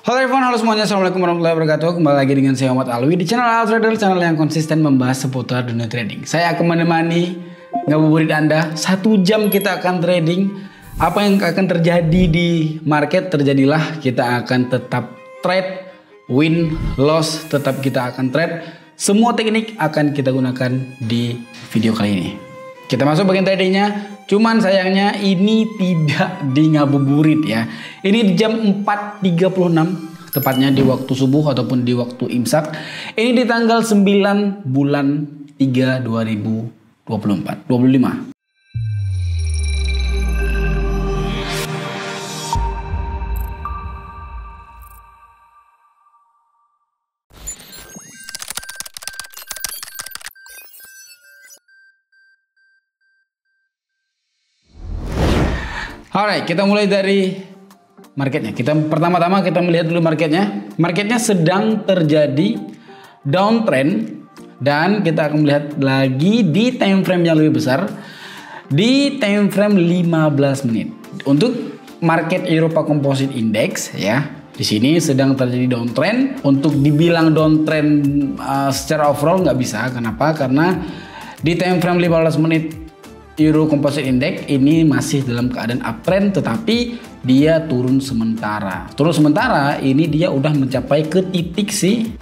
Halo everyone, halo semuanya, assalamualaikum warahmatullahi wabarakatuh. Kembali lagi dengan saya Muhammad Alwi di channel Al Trader, channel yang konsisten membahas seputar dunia trading. Saya akan menemani ngabuburit Anda 1 jam. Kita akan trading. Apa yang akan terjadi di market terjadilah. Kita akan tetap trade, win, loss, tetap kita akan trade. Semua teknik akan kita gunakan di video kali ini. Kita masuk bagian tradingnya. Cuman sayangnya ini tidak di ngabuburit ya. Ini di jam 4.36, tepatnya di waktu subuh ataupun di waktu imsak. Ini di tanggal 9 bulan 3 2024. Alright, kita mulai dari marketnya. Pertama-tama kita melihat dulu marketnya. Marketnya sedang terjadi downtrend dan kita akan melihat lagi di time frame yang lebih besar, di time frame 15 menit. Untuk market Eropa Composite Index ya, di sini sedang terjadi downtrend. Untuk dibilang downtrend secara overall nggak bisa. Kenapa? Karena di time frame 15 menit Euro Composite Index ini masih dalam keadaan uptrend, tetapi dia turun sementara. Turun sementara ini dia udah mencapai ke titik si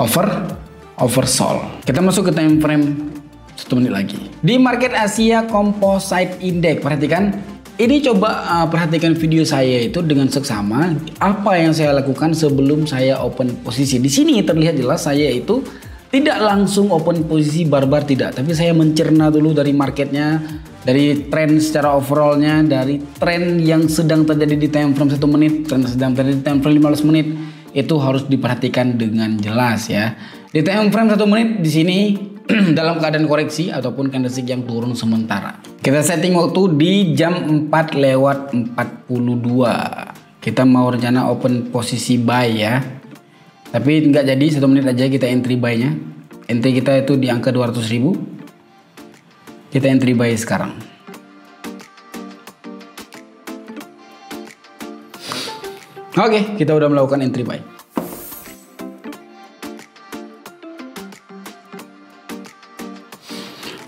oversold. Kita masuk ke time frame 1 menit lagi. Di market Asia Composite Index, perhatikan. Ini coba perhatikan video saya itu dengan seksama. Apa yang saya lakukan sebelum saya open posisi. Di sini terlihat jelas saya itu tidak langsung open posisi barbar, tidak, tapi saya mencerna dulu dari marketnya, dari tren secara overallnya, dari tren yang sedang terjadi di time frame 1 menit, tren sedang terjadi di time frame 15 menit, itu harus diperhatikan dengan jelas ya. Di time frame 1 menit di sini dalam keadaan koreksi ataupun candlestick yang turun sementara. Kita setting waktu di jam 4:42. Kita mau rencana open posisi buy ya. Tapi nggak jadi, 1 menit aja kita entry buy-nya. Entry kita itu di angka 200.000. Kita entry buy sekarang. Oke, kita udah melakukan entry buy.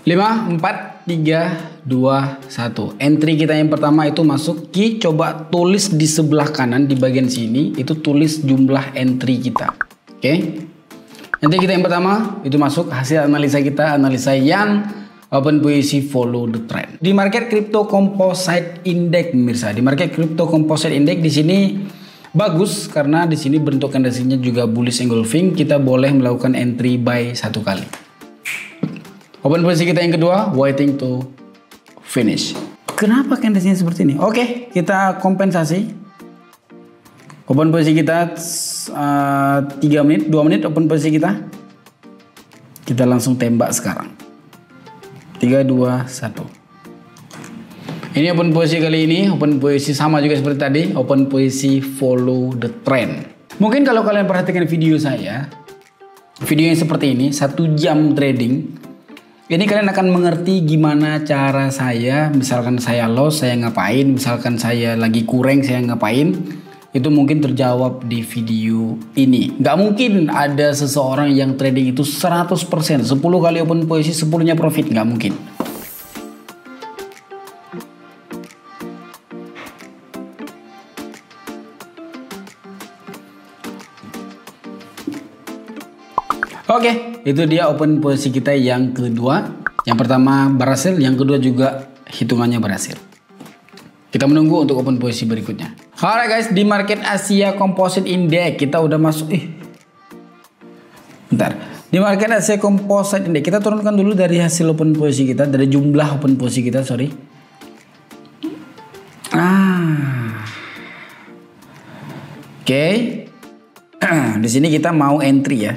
Lima, 4, 3, 2, 1. Entry kita yang pertama itu masuk. Coba tulis di sebelah kanan di bagian sini, itu tulis jumlah entry kita. Oke. Entry kita yang pertama itu masuk. Hasil analisa kita, analisa yang open posisi follow the trend. Di market Crypto Composite Index pemirsa, di market Crypto Composite Index di sini bagus karena di sini bentuk candlestick-nya juga bullish engulfing. Kita boleh melakukan entry buy 1 kali. Open posisi kita yang kedua, waiting to finish. Kenapa candlestick-nya seperti ini? Oke, kita kompensasi. Open posisi kita 3 menit, 2 menit open posisi kita. Kita langsung tembak sekarang. 3, 2, 1. Ini open posisi kali ini, open posisi sama juga seperti tadi, open posisi follow the trend. Mungkin kalau kalian perhatikan video saya, video yang seperti ini, 1 jam trading, ini kalian akan mengerti gimana cara saya, misalkan saya loss, saya ngapain, misalkan saya lagi kurang, saya ngapain. Itu mungkin terjawab di video ini. Nggak mungkin ada seseorang yang trading itu 100%, 10 kali open posisi, 10-nya profit, nggak mungkin. Oke, itu dia open posisi kita yang kedua. Yang pertama berhasil, yang kedua juga hitungannya berhasil. Kita menunggu untuk open posisi berikutnya. Alright guys, di market Asia Composite Index kita udah masuk. Bentar. Di market Asia Composite Index kita turunkan dulu dari hasil open posisi kita, dari jumlah open posisi kita, sorry. Oke. Di sini kita mau entry ya.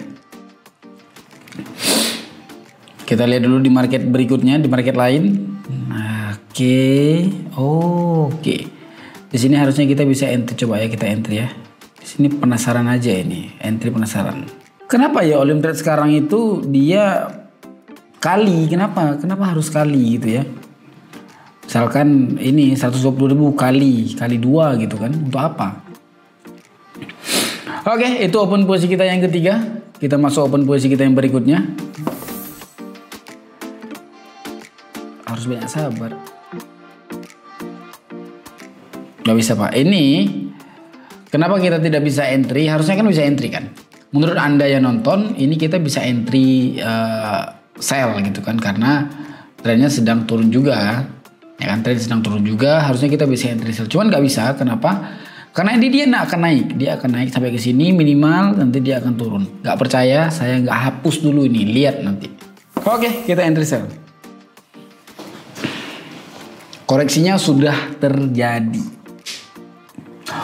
Kita lihat dulu di market berikutnya, di market lain. Oke. Di sini harusnya kita bisa entry, coba ya kita entry ya. Di sini penasaran aja ini, entry penasaran. Kenapa ya Olim Trade sekarang itu dia kali? Kenapa harus kali gitu ya? Misalkan ini 120.000 kali 2 gitu kan, untuk apa? Oke, itu open posisi kita yang ketiga. Kita masuk open posisi kita yang berikutnya. Harus banyak sabar. Gak bisa Pak. Ini kenapa kita tidak bisa entry? Harusnya kan bisa entry kan. Menurut Anda yang nonton, ini kita bisa entry sell gitu kan. Karena trennya sedang turun juga. Ya kan, tren sedang turun juga. Harusnya kita bisa entry sell. Cuman gak bisa. Kenapa? Karena ini dia akan naik. Dia akan naik sampai ke sini minimal. Nanti dia akan turun. Gak percaya? Saya gak hapus dulu ini. Lihat nanti. Oke, kita entry sell. Koreksinya sudah terjadi.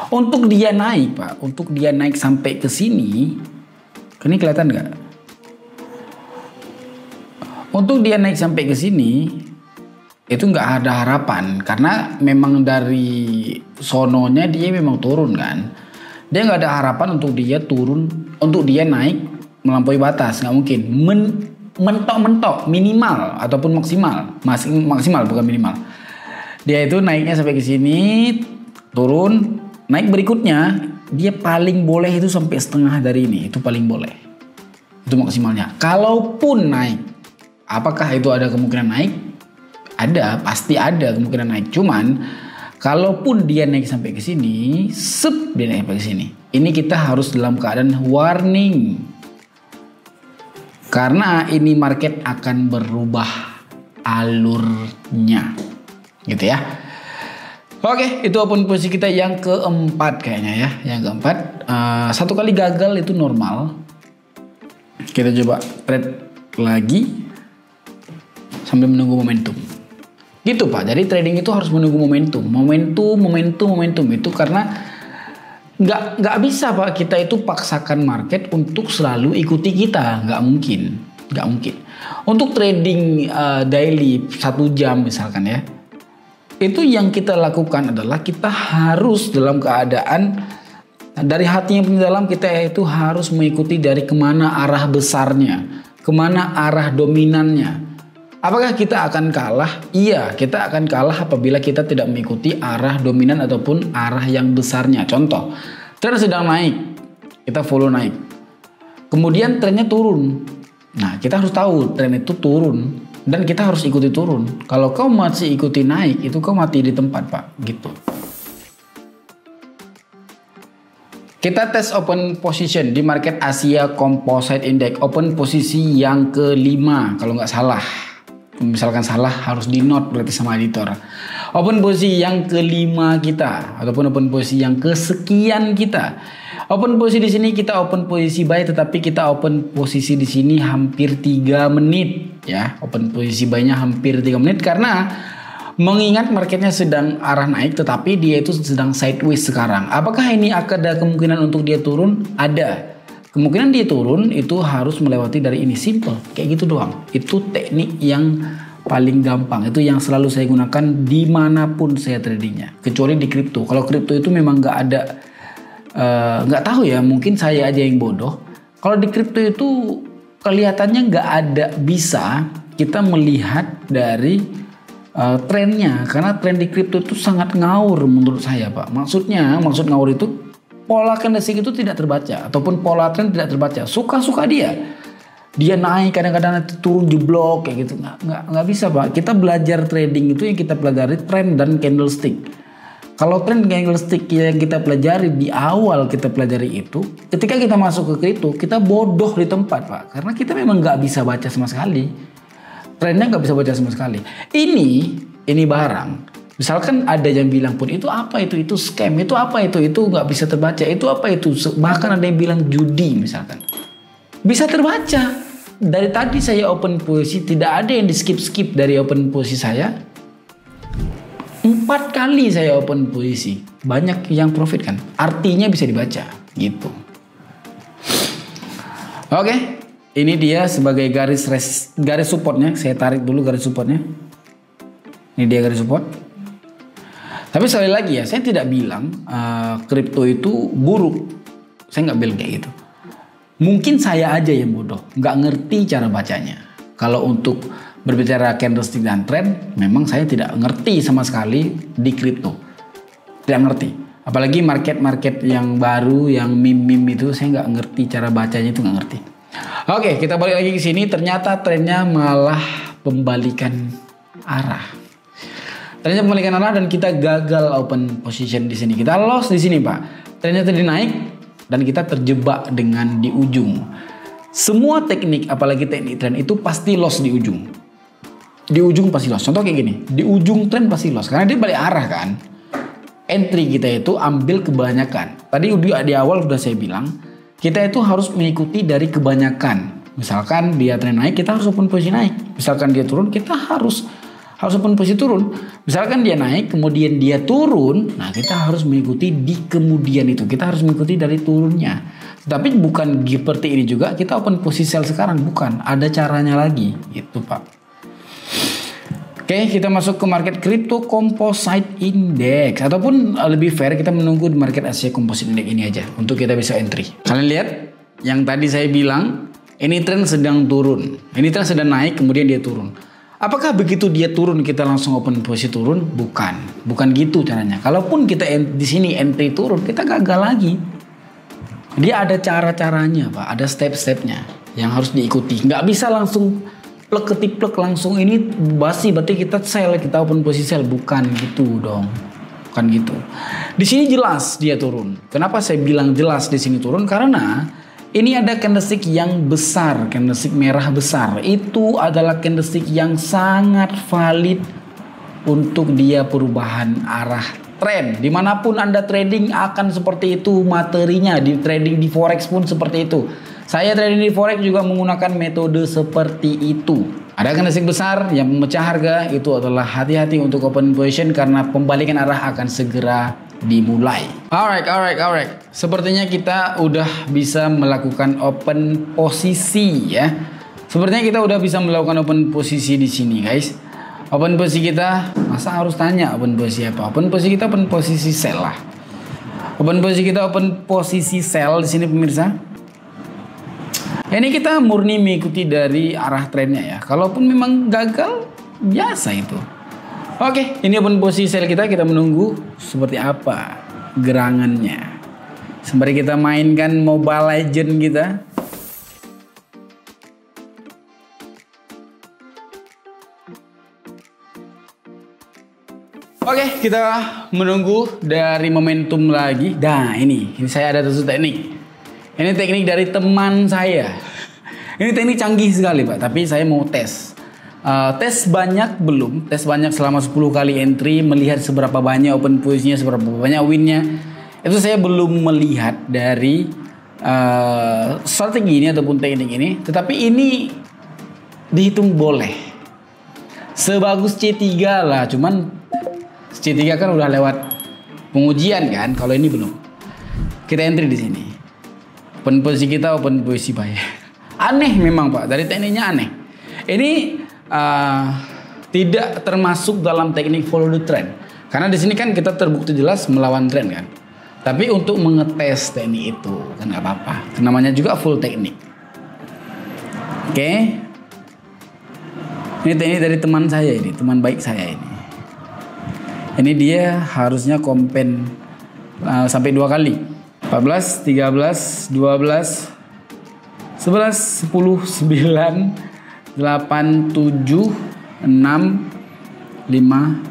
Untuk dia naik Pak, untuk dia naik sampai ke sini, ini kelihatan nggak? Untuk dia naik sampai ke sini, itu nggak ada harapan karena memang dari sononya dia memang turun kan. Dia nggak ada harapan untuk dia turun, untuk dia naik melampaui batas, nggak mungkin. Mentok-mentok minimal ataupun maksimal bukan minimal. Dia itu naiknya sampai ke sini, turun. Naik berikutnya dia paling boleh itu sampai setengah dari ini, itu paling boleh, itu maksimalnya. Kalaupun naik, apakah itu ada kemungkinan naik? Ada, pasti ada kemungkinan naik. Cuman kalaupun dia naik sampai ke sini, dia naik sampai ke sini, ini kita harus dalam keadaan warning, karena ini market akan berubah alurnya, gitu ya. Oke, itu open posisi kita yang keempat kayaknya ya. Yang keempat, satu kali gagal itu normal. Kita coba trade lagi sambil menunggu momentum. Gitu Pak, jadi trading itu harus menunggu momentum. Momentum itu karena nggak bisa Pak kita itu paksakan market untuk selalu ikuti kita. Nggak mungkin. Untuk trading daily 1 jam misalkan ya. Itu yang kita lakukan adalah kita harus dalam keadaan dari hati yang paling dalam, kita itu harus mengikuti dari kemana arah besarnya, kemana arah dominannya. Apakah kita akan kalah? Iya, kita akan kalah apabila kita tidak mengikuti arah dominan ataupun arah yang besarnya. Contoh, tren sedang naik, kita follow naik. Kemudian trennya turun. Nah, kita harus tahu tren itu turun. Dan kita harus ikuti turun. Kalau kau masih ikuti naik, itu kau mati di tempat Pak. Gitu. Kita tes open position di market Asia Composite Index. Open posisi yang kelima kalau nggak salah. Misalkan salah harus di note berarti sama editor. Open posisi yang kelima kita. Ataupun open posisi yang kesekian kita. Open posisi di sini kita open posisi buy, tetapi kita open posisi di sini hampir 3 menit ya. Open posisi buy-nya hampir 3 menit karena mengingat marketnya sedang arah naik tetapi dia itu sedang sideways sekarang. Apakah ini ada kemungkinan untuk dia turun? Ada. Kemungkinan dia turun itu harus melewati dari ini, simple. Kayak gitu doang. Itu teknik yang paling gampang. Itu yang selalu saya gunakan dimanapun saya tradingnya. Kecuali di kripto. Kalau kripto itu memang nggak ada, nggak tahu ya, mungkin saya aja yang bodoh. Kalau di kripto itu kelihatannya nggak ada bisa kita melihat dari trennya, karena tren di kripto itu sangat ngawur menurut saya Pak. Maksud ngawur itu pola candlestick itu tidak terbaca ataupun pola tren tidak terbaca. Suka-suka dia naik kadang-kadang nanti turun jeblok kayak gitu. Nggak bisa Pak. Kita belajar trading itu yang kita pelajari tren dan candlestick. Kalau tren candlestick yang kita pelajari di awal kita pelajari itu, ketika kita masuk ke kripto kita bodoh di tempat Pak, karena kita memang nggak bisa baca sama sekali, trennya nggak bisa baca sama sekali. Ini barang, misalkan ada yang bilang pun itu apa itu scam, itu apa itu nggak bisa terbaca, itu apa itu, bahkan ada yang bilang judi misalkan, bisa terbaca. Dari tadi saya open posisi tidak ada yang di skip dari open posisi saya. 4 kali saya open posisi, banyak yang profit kan, artinya bisa dibaca gitu. Oke, ini dia sebagai garis supportnya. Saya tarik dulu garis supportnya. Ini dia garis support. Tapi sekali lagi ya, saya tidak bilang kripto itu buruk. Saya nggak bilang kayak gitu. Mungkin saya aja yang bodoh, nggak ngerti cara bacanya. Kalau untuk berbicara candlestick dan trend, memang saya tidak ngerti sama sekali di kripto. Tidak ngerti. Apalagi market-market yang baru, yang meme-meme itu saya nggak ngerti cara bacanya, itu nggak ngerti. Oke, kita balik lagi ke sini. Ternyata trennya malah pembalikan arah. Trennya pembalikan arah dan kita gagal open position di sini. Kita loss di sini, Pak. Trennya tadi naik dan kita terjebak dengan di ujung. Semua teknik, apalagi teknik tren itu pasti loss di ujung. Di ujung pasti loss. Contoh kayak gini, di ujung tren pasti loss karena dia balik arah kan. Entry kita itu ambil kebanyakan. Tadi di awal sudah saya bilang, kita itu harus mengikuti dari kebanyakan. Misalkan dia tren naik, kita harus open posisi naik. Misalkan dia turun, kita harus open posisi turun. Misalkan dia naik, kemudian dia turun, nah kita harus mengikuti di kemudian itu. Kita harus mengikuti dari turunnya. Tapi bukan seperti ini juga, kita open posisi sell sekarang. Bukan, ada caranya lagi. Itu Pak. Oke, kita masuk ke market Crypto Composite Index. Ataupun lebih fair, kita menunggu di market Asia Composite Index ini aja untuk kita bisa entry. Kalian lihat, yang tadi saya bilang, ini tren sedang turun. Ini tren sedang naik, kemudian dia turun. Apakah begitu dia turun, kita langsung open posisi turun? Bukan. Bukan gitu caranya. Kalaupun kita di sini entry turun, kita gagal lagi. Dia ada cara-caranya, Pak. Ada step-stepnya yang harus diikuti. Nggak bisa langsung plek ketiplek langsung ini basi berarti kita sell, kita open posisi sell. Bukan gitu dong. Bukan gitu. Di sini jelas dia turun. Kenapa saya bilang jelas di sini turun? Karena ini ada candlestick yang besar, candlestick merah besar. Itu adalah candlestick yang sangat valid untuk dia perubahan arah tren. Dimanapun Anda trading akan seperti itu materinya. Di trading di forex pun seperti itu. Saya trading di forex juga menggunakan metode seperti itu. Ada candlestick besar yang memecah harga, itu adalah hati-hati untuk open position karena pembalikan arah akan segera dimulai. Alright. Sepertinya kita udah bisa melakukan open posisi ya. Sepertinya kita udah bisa melakukan open posisi di sini, guys. Open posisi kita, masa harus tanya open posisi apa? Open posisi kita open posisi sell lah. Open posisi kita open posisi sell di sini pemirsa. Ini kita murni mengikuti dari arah trennya ya. Kalaupun memang gagal, biasa itu. Oke, ini open posisi sell kita menunggu seperti apa gerangannya. Sembari kita mainkan Mobile Legend kita. Oke, kita menunggu dari momentum lagi. Nah, ini saya ada satu teknik. Ini teknik dari teman saya. Ini teknik canggih sekali, Pak. Tapi saya mau tes. Tes banyak belum. Tes banyak selama 10 kali entry. Melihat seberapa banyak open posisinya, seberapa banyak winnya. Itu saya belum melihat dari strategi ini ataupun teknik ini. Tetapi ini dihitung boleh. Sebagus C3 lah. Cuman C3 kan udah lewat pengujian kan. Kalau ini belum. Kita entry di sini. Open posisi kita open posisi buy. Aneh memang Pak, dari tekniknya aneh. Ini tidak termasuk dalam teknik follow the trend. Karena di sini kan kita terbukti jelas melawan tren kan. Tapi untuk mengetes teknik itu kan nggak apa-apa. Namanya juga full teknik. Oke. Ini teknik dari teman saya ini, teman baik saya ini. Ini dia harusnya kompen sampai 2 kali. 14, 13, 12, 11, 10, 9, 8, 7, 6, 5,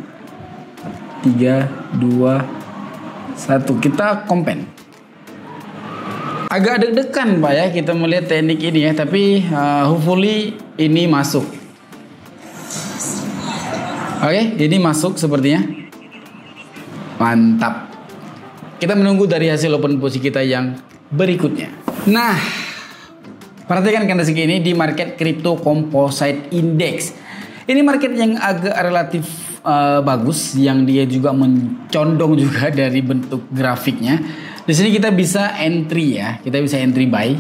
3, 2, 1. Kita kompen. Agak deg-degan Pak ya kita melihat teknik ini ya. Tapi hopefully ini masuk. Oke, ini masuk sepertinya. Mantap. Kita menunggu dari hasil open posisi kita yang berikutnya. Nah, perhatikan candlestick ini di market Crypto Composite Index. Ini market yang agak relatif bagus, yang dia juga mencondong juga dari bentuk grafiknya. Di sini kita bisa entry ya, kita bisa entry buy.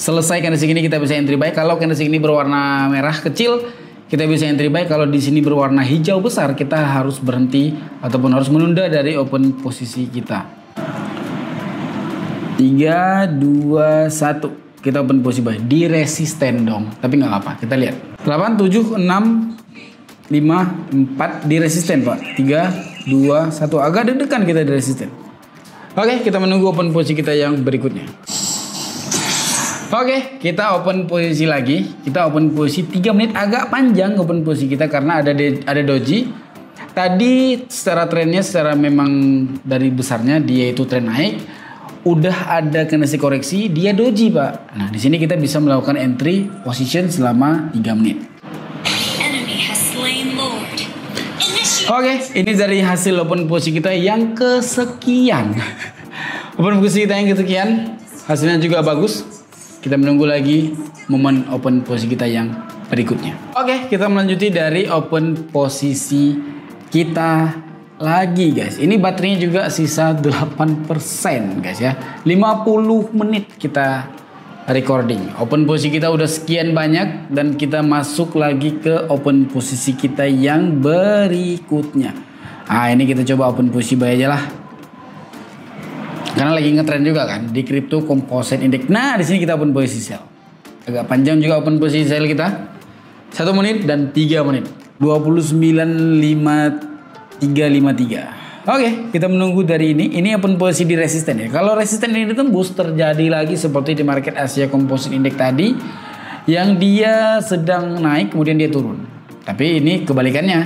Selesai candlestick ini kita bisa entry buy. Kalau candlestick ini berwarna merah kecil, kita bisa entry buy. Kalau di sini berwarna hijau besar, kita harus berhenti ataupun harus menunda dari open posisi kita. 3, 2, 1. Kita open posisi buy. Di resisten dong. Tapi nggak apa-apa. Kita lihat. 8, 7, 6, 5, 4. Di resisten Pak. 3, 2, 1. Agak deg-degan kita di resisten. Oke, kita menunggu open posisi kita yang berikutnya. Oke, kita open posisi lagi. Kita open posisi 3 menit, agak panjang open posisi kita karena ada doji. Tadi secara trennya, secara memang dari besarnya dia itu tren naik. Udah ada kondisi koreksi, dia doji, Pak. Nah, di sini kita bisa melakukan entry position selama 3 menit. Oke, ini dari hasil open posisi kita yang kesekian. Open posisi kita yang kesekian, hasilnya juga bagus. Kita menunggu lagi momen open posisi kita yang berikutnya. Oke, kita melanjuti dari open posisi kita lagi, guys. Ini baterainya juga sisa 8%, guys ya. 50 menit kita recording. Open posisi kita udah sekian banyak dan kita masuk lagi ke open posisi kita yang berikutnya. Nah, ini kita coba open posisi buy aja lah. Karena lagi ngetrend juga kan di Crypto Composite Index. Nah, di sini kita open posisi sell. Agak panjang juga open posisi sell kita. 1 menit dan 3 menit. 29.5353. Oke, kita menunggu dari ini. Ini open posisi di resisten ya. Kalau resisten ini ditembus, terjadi lagi seperti di market Asia Composite Index tadi, yang dia sedang naik kemudian dia turun. Tapi ini kebalikannya.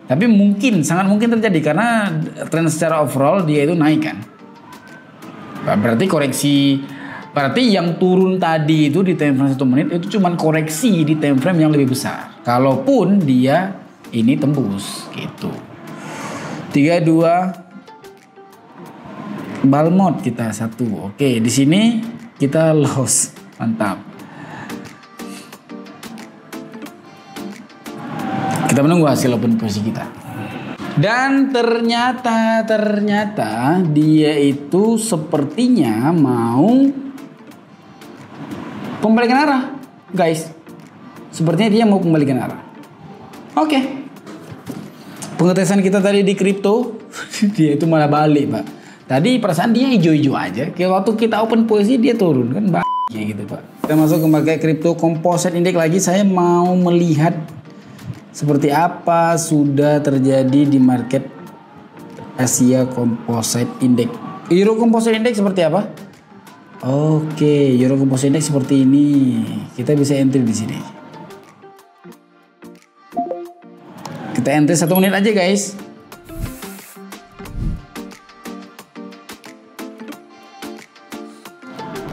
Tapi mungkin, sangat mungkin terjadi karena tren secara overall dia itu naik kan. Berarti koreksi, berarti yang turun tadi itu di time frame 1 menit itu cuman koreksi di time frame yang lebih besar. Kalaupun dia ini tembus gitu. 32 bull mode kita 1. Oke, di sini kita loss. Mantap. Kita menunggu hasil open posisi kita. Dan ternyata dia itu sepertinya mau pembalikan arah, guys. Sepertinya dia mau pembalikan arah. Oke. Pengetesan kita tadi di kripto, dia itu malah balik, Pak. Tadi perasaan dia hijau-hijau aja. Kayak waktu kita open posisi dia turun kan, kayak gitu, Pak. Kita masuk ke market Crypto Composite Index lagi. Saya mau melihat seperti apa sudah terjadi di market Asia Composite Index. Euro Composite Index seperti apa? Oke, Euro Composite Index seperti ini. Kita bisa entry di sini. Kita entry 1 menit aja, guys.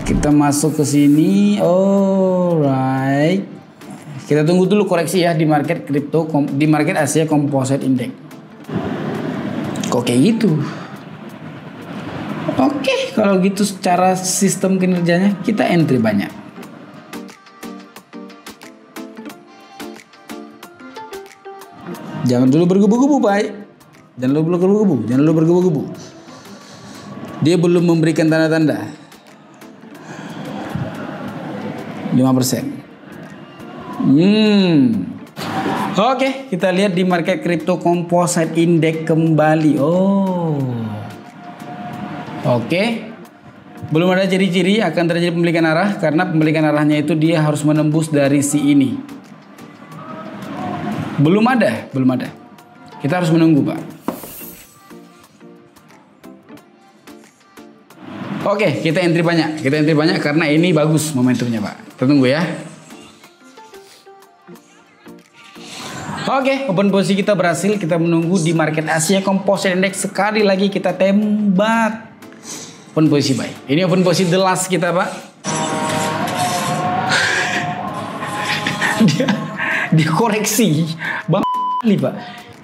Kita masuk ke sini. Alright. Kita tunggu dulu koreksi ya di market kripto, di market Asia Composite Index. Kok kayak gitu? Oke, kalau gitu secara sistem kinerjanya kita entry banyak. Jangan dulu bergebu-gebu, baik. Jangan dulu bergebu-gebu. Dia belum memberikan tanda-tanda. 5%. Oke, kita lihat di market Crypto Composite Index kembali. Oke. Belum ada ciri-ciri akan terjadi pembalikan arah karena pembalikan arahnya itu dia harus menembus dari si ini. Belum ada. Kita harus menunggu, Pak. Oke, kita entry banyak karena ini bagus momentumnya, Pak. Kita tunggu ya. Oke, open posisi kita berhasil. Kita menunggu di market Asia Composite Index. Sekali lagi kita tembak open posisi buy. Ini open posisi the last kita, Pak. dia koreksi bang nih, Pak.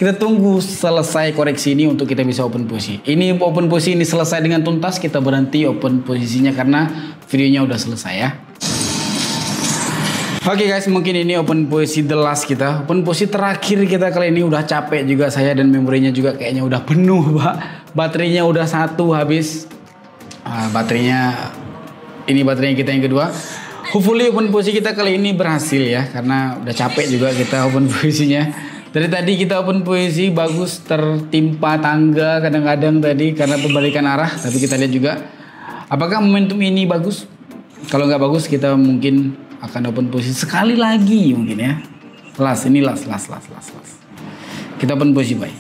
Kita tunggu selesai koreksi ini untuk kita bisa open posisi. Ini open posisi ini selesai dengan tuntas, kita berhenti open posisinya karena videonya udah selesai ya. Oke guys, mungkin ini open posisi the last kita. Open posisi terakhir kita kali ini. Udah capek juga saya dan memorinya juga kayaknya udah penuh, Pak. Baterainya udah 1 habis. Ini baterainya kita yang kedua. Hopefully open posisi kita kali ini berhasil ya. Karena udah capek juga kita open posisinya. Dari tadi kita open posisi bagus, tertimpa tangga kadang-kadang tadi karena pembalikan arah. Tapi kita lihat juga apakah momentum ini bagus. Kalau nggak bagus kita mungkin akan open posisi sekali lagi mungkin ya. Last. Kita open posisi buy.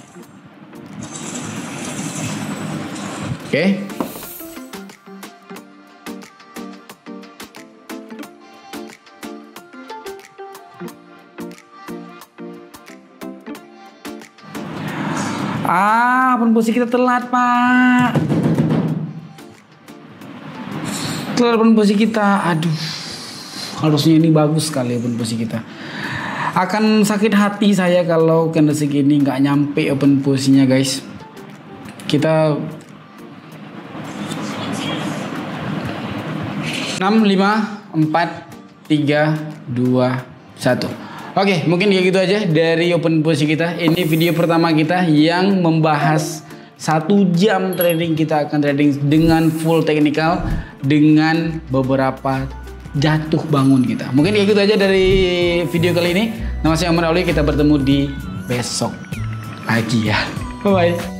Oke. Open posisi kita telat, Pak. Telat open posisi kita. Aduh. Harusnya ini bagus sekali open posisi kita. Akan sakit hati saya kalau candlestick ini nggak nyampe open posisinya, guys. Kita 6, 5, 4, 3, 2, 1. Oke, mungkin kayak gitu aja dari open posisi kita. Ini video pertama kita yang membahas 1 jam trading. Kita akan trading dengan full technical, dengan beberapa jatuh bangun kita. Mungkin kayak gitu aja dari video kali ini. Nama saya Omar Auli, kita bertemu di besok lagi ya. Bye bye.